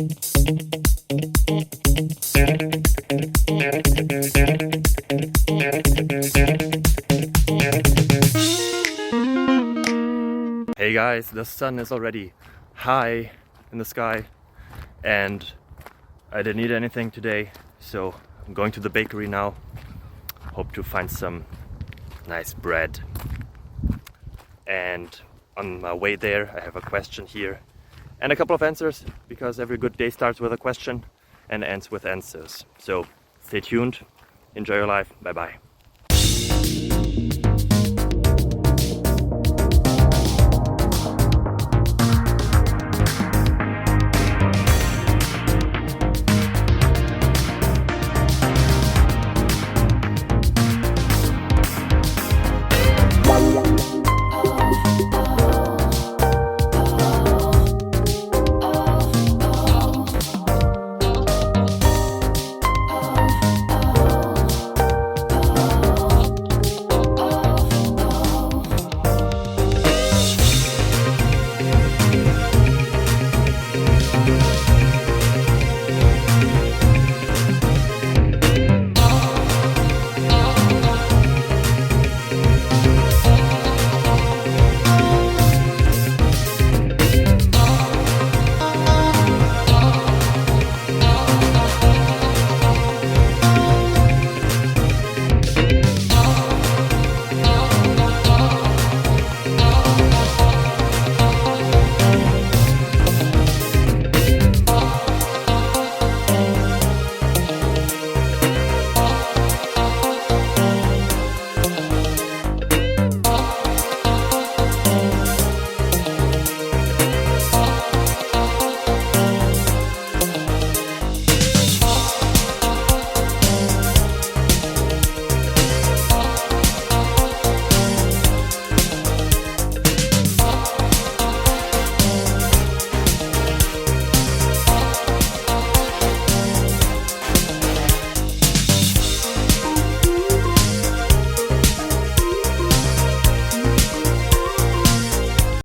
Hey guys, the sun is already high in the sky and I didn't eat anything today, so I'm going to the bakery now. Hope to find some nice bread. And on my way there I have a question here and a couple of answers, because every good day starts with a question and ends with answers. So stay tuned, enjoy your life, bye bye.